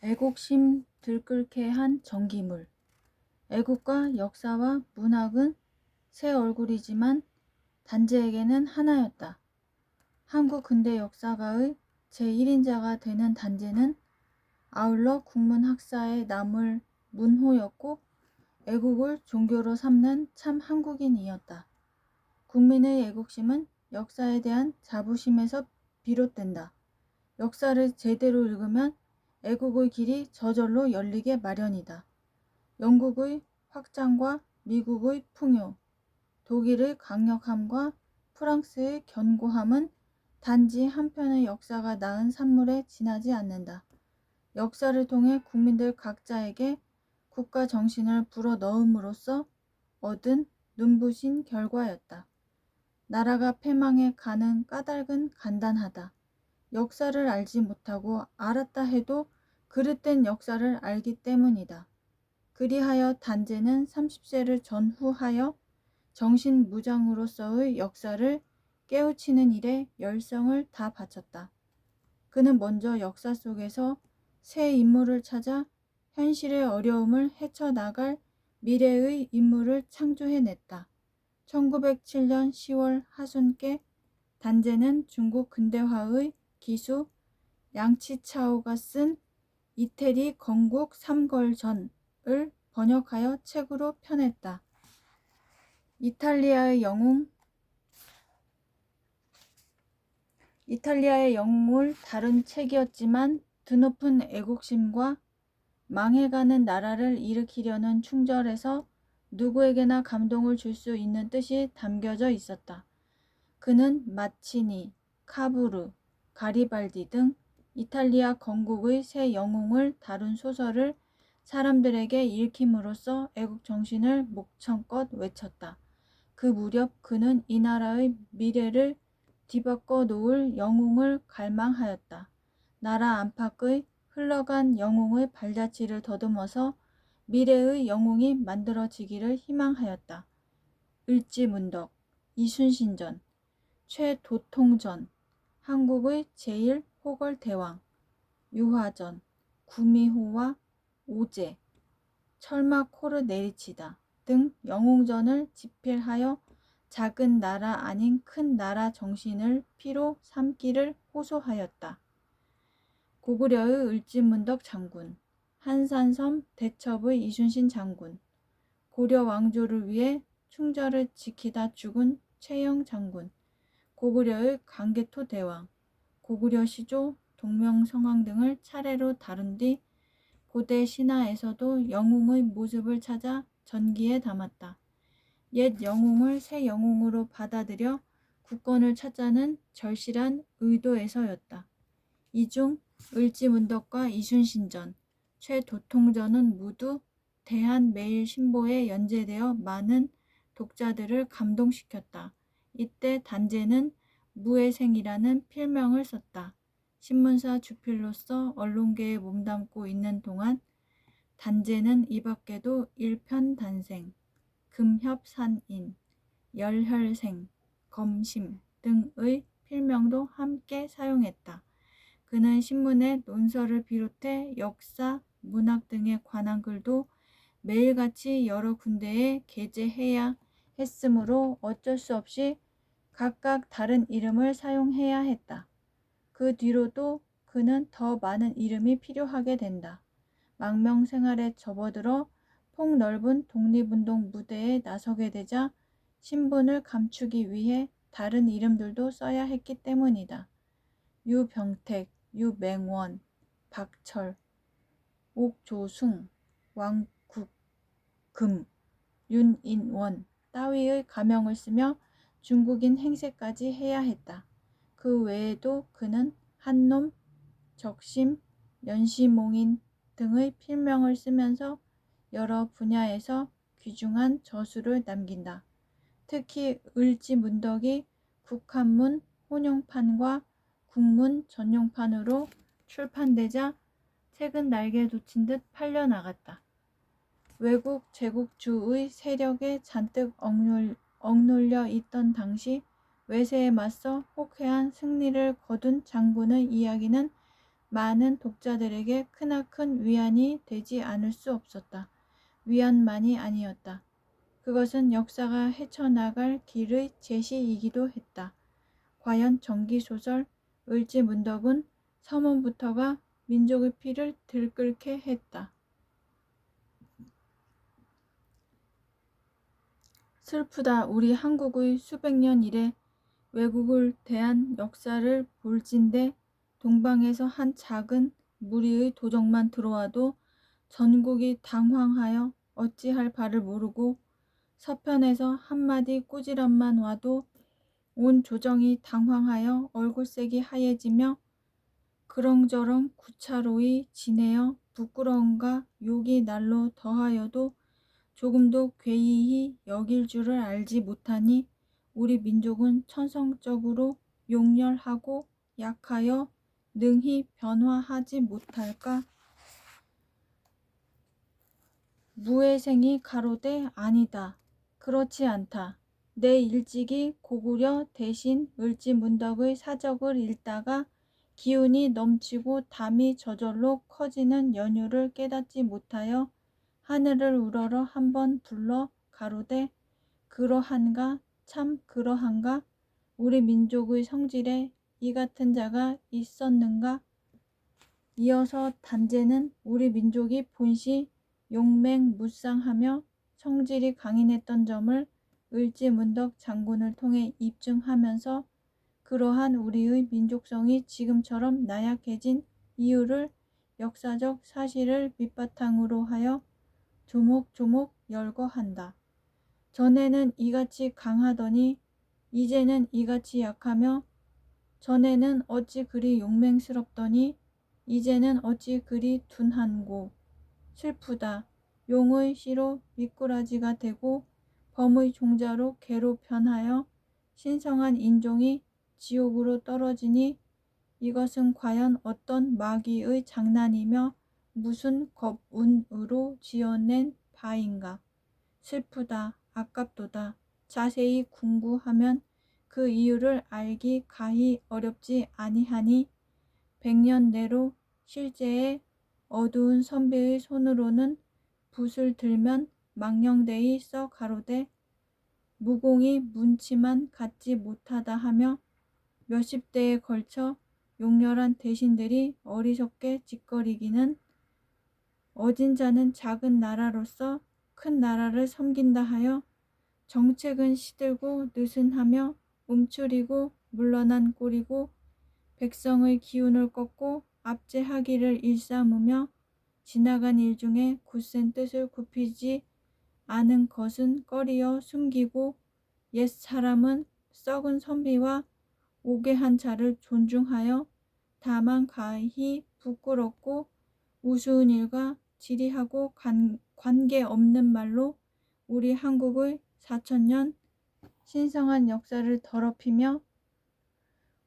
애국심 들끓게 한 전기물. 애국과 역사와 문학은 새 얼굴이지만 단재에게는 하나였다. 한국 근대 역사가의 제1인자가 되는 단재는 아울러 국문학사에 남을 문호였고 애국을 종교로 삼는 참 한국인이었다. 국민의 애국심은 역사에 대한 자부심에서 비롯된다. 역사를 제대로 읽으면 애국의 길이 저절로 열리게 마련이다. 영국의 확장과 미국의 풍요, 독일의 강력함과 프랑스의 견고함은 단지 한편의 역사가 낳은 산물에 지나지 않는다. 역사를 통해 국민들 각자에게 국가 정신을 불어넣음으로써 얻은 눈부신 결과였다. 나라가 패망해 가는 까닭은 간단하다. 역사를 알지 못하고 알았다 해도 그릇된 역사를 알기 때문이다. 그리하여 단재는 30세를 전후하여 정신무장으로서의 역사를 깨우치는 일에 열성을 다 바쳤다. 그는 먼저 역사 속에서 새 인물을 찾아 현실의 어려움을 헤쳐나갈 미래의 인물을 창조해냈다. 1907년 10월 하순께 단재는 중국 근대화의 기수 양치차오가 쓴 이태리 건국 삼걸전을 번역하여 책으로 펴냈다. 이탈리아의 영웅을 다룬 책이었지만 드높은 애국심과 망해가는 나라를 일으키려는 충절에서 누구에게나 감동을 줄 수 있는 뜻이 담겨져 있었다. 그는 마치니, 카부르, 가리발디 등 이탈리아 건국의 새 영웅을 다룬 소설을 사람들에게 읽힘으로써 애국 정신을 목청껏 외쳤다. 그 무렵 그는 이 나라의 미래를 뒤바꿔 놓을 영웅을 갈망하였다. 나라 안팎의 흘러간 영웅의 발자취를 더듬어서 미래의 영웅이 만들어지기를 희망하였다. 을지문덕, 이순신전, 최도통전, 한국의 제1호걸대왕, 유화전, 구미호와 오제, 철마코르네리치다 등 영웅전을 집필하여 작은 나라 아닌 큰 나라 정신을 피로 삼기를 호소하였다. 고구려의 을지문덕 장군, 한산섬 대첩의 이순신 장군, 고려 왕조를 위해 충절을 지키다 죽은 최영 장군, 고구려의 강개토 대왕, 고구려 시조, 동명성왕 등을 차례로 다룬 뒤 고대 신화에서도 영웅의 모습을 찾아 전기에 담았다. 옛 영웅을 새 영웅으로 받아들여 국권을 찾자는 절실한 의도에서였다. 이 중 을지문덕과 이순신전, 최도통전은 모두 대한매일신보에 연재되어 많은 독자들을 감동시켰다. 이때 단재는 무애생이라는 필명을 썼다. 신문사 주필로서 언론계에 몸담고 있는 동안 단재는 이 밖에도 일편단생, 금협산인, 열혈생, 검심 등의 필명도 함께 사용했다. 그는 신문에 논설을 비롯해 역사, 문학 등에 관한 글도 매일같이 여러 군데에 게재해야 했으므로 어쩔 수 없이 각각 다른 이름을 사용해야 했다. 그 뒤로도 그는 더 많은 이름이 필요하게 된다. 망명 생활에 접어들어 폭넓은 독립운동 무대에 나서게 되자 신분을 감추기 위해 다른 이름들도 써야 했기 때문이다. 유병택, 유맹원, 박철, 옥조숭, 왕국금, 윤인원 따위의 가명을 쓰며 중국인 행세까지 해야 했다. 그 외에도 그는 한놈, 적심, 연시몽인 등의 필명을 쓰면서 여러 분야에서 귀중한 저수를 남긴다. 특히 을지문덕이 국한문 혼용판과 국문 전용판으로 출판되자 책은 날개 돋친 듯 팔려나갔다. 외국 제국주의 세력에 잔뜩 억눌려 있던 당시 외세에 맞서 호쾌한 승리를 거둔 장군의 이야기는 많은 독자들에게 크나큰 위안이 되지 않을 수 없었다. 위안만이 아니었다. 그것은 역사가 헤쳐나갈 길의 제시이기도 했다. 과연 정기소설 을지문덕은 서문부터가 민족의 피를 들끓게 했다. 슬프다. 우리 한국의 수백 년 이래 외국을 대한 역사를 볼진대 동방에서 한 작은 무리의 도적만 들어와도 전국이 당황하여 어찌할 바를 모르고 서편에서 한마디 꾸지람만 와도 온 조정이 당황하여 얼굴색이 하얘지며 그렁저렁 구차로이 지내어 부끄러움과 욕이 날로 더하여도 조금도 괴이히 여길 줄을 알지 못하니 우리 민족은 천성적으로 용렬하고 약하여 능히 변화하지 못할까? 무회생이 가로되 아니다. 그렇지 않다. 내 일찍이 고구려 대신 을지문덕의 사적을 읽다가 기운이 넘치고 담이 저절로 커지는 연유를 깨닫지 못하여 하늘을 우러러 한번 불러 가로되 그러한가 참 그러한가 우리 민족의 성질에 이 같은 자가 있었는가. 이어서 단제는 우리 민족이 본시 용맹무쌍하며 성질이 강인했던 점을 을지문덕 장군을 통해 입증하면서 그러한 우리의 민족성이 지금처럼 나약해진 이유를 역사적 사실을 밑바탕으로 하여 조목조목 열거한다. 전에는 이같이 강하더니 이제는 이같이 약하며 전에는 어찌 그리 용맹스럽더니 이제는 어찌 그리 둔한고. 슬프다. 용의 씨로 미꾸라지가 되고 범의 종자로 개로 변하여 신성한 인종이 지옥으로 떨어지니 이것은 과연 어떤 마귀의 장난이며 무슨 겁운으로 지어낸 바인가. 슬프다. 아깝도다. 자세히 궁구하면 그 이유를 알기 가히 어렵지 아니하니 100년 내로 실제의 어두운 선비의 손으로는 붓을 들면 망령되이 써 가로되 무공이 문치만 갖지 못하다 하며 몇십 대에 걸쳐 용렬한 대신들이 어리석게 짓거리기는 어진 자는 작은 나라로서 큰 나라를 섬긴다 하여 정책은 시들고 느슨하며 움츠리고 물러난 꼴이고 백성의 기운을 꺾고 압제하기를 일삼으며 지나간 일 중에 굳센 뜻을 굽히지 않은 것은 꺼리어 숨기고 옛 사람은 썩은 선비와 오개한 자를 존중하여 다만 가히 부끄럽고 우스운 일과 지리하고 관계없는 말로 우리 한국의 4,000년 신성한 역사를 더럽히며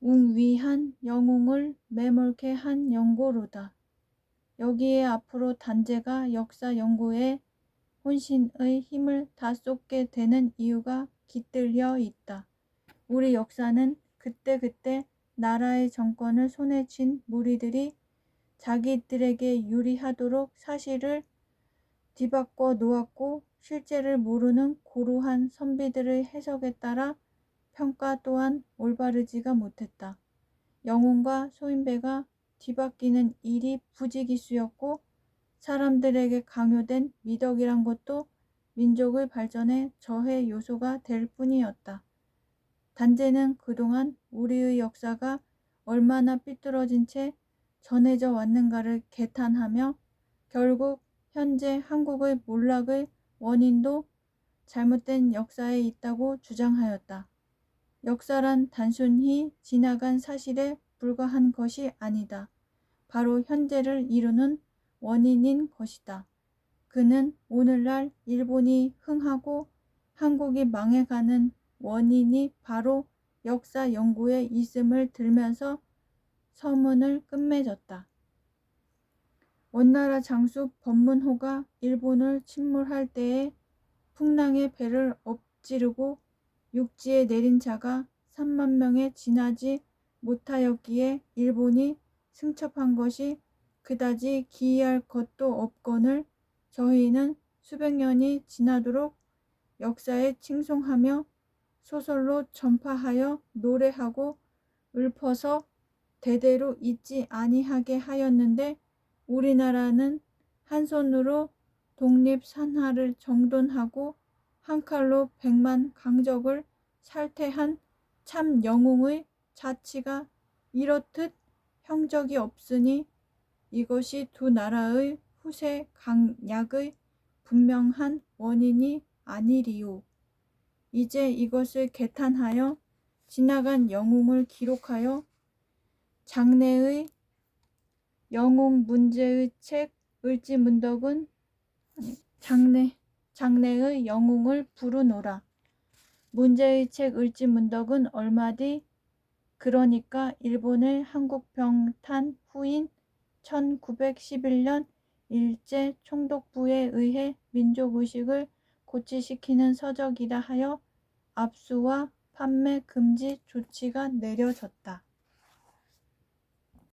웅위한 영웅을 매몰케 한 연고로다. 여기에 앞으로 단제가 역사 연구에 혼신의 힘을 다 쏟게 되는 이유가 깃들여 있다. 우리 역사는 그때그때 나라의 정권을 손에 쥔 무리들이 자기들에게 유리하도록 사실을 뒤바꿔 놓았고 실제를 모르는 고루한 선비들의 해석에 따라 평가 또한 올바르지가 못했다. 영웅과 소인배가 뒤바뀌는 일이 부지기수였고 사람들에게 강요된 미덕이란 것도 민족의 발전에 저해 요소가 될 뿐이었다. 단제는 그동안 우리의 역사가 얼마나 삐뚤어진 채 전해져 왔는가를 개탄하며 결국 현재 한국의 몰락의 원인도 잘못된 역사에 있다고 주장하였다. 역사란 단순히 지나간 사실에 불과한 것이 아니다. 바로 현재를 이루는 원인인 것이다. 그는 오늘날 일본이 흥하고 한국이 망해가는 원인이 바로 역사 연구에 있음을 들면서 서문을 끝맺었다. 원나라 장수 법문호가 일본을 침몰할 때에 풍랑의 배를 엎지르고 육지에 내린 자가 3만 명에 지나지 못하였기에 일본이 승첩한 것이 그다지 기이할 것도 없거늘 저희는 수백 년이 지나도록 역사에 칭송하며 소설로 전파하여 노래하고 읊어서 대대로 잊지 아니하게 하였는데 우리나라는 한 손으로 독립산하를 정돈하고 한 칼로 100만 강적을 살퇴한 참 영웅의 자치가 이렇듯 형적이 없으니 이것이 두 나라의 후세 강약의 분명한 원인이 아니리요. 이제 이것을 개탄하여 지나간 영웅을 기록하여 장래의 영웅 문제의 책 을지문덕은 장래의 영웅을 부르노라. 문제의 책 을지문덕은 얼마 뒤 그러니까 일본의 한국병탄 후인 1911년 일제 총독부에 의해 민족의식을 고취시키는 서적이라 하여 압수와 판매 금지 조치가 내려졌다.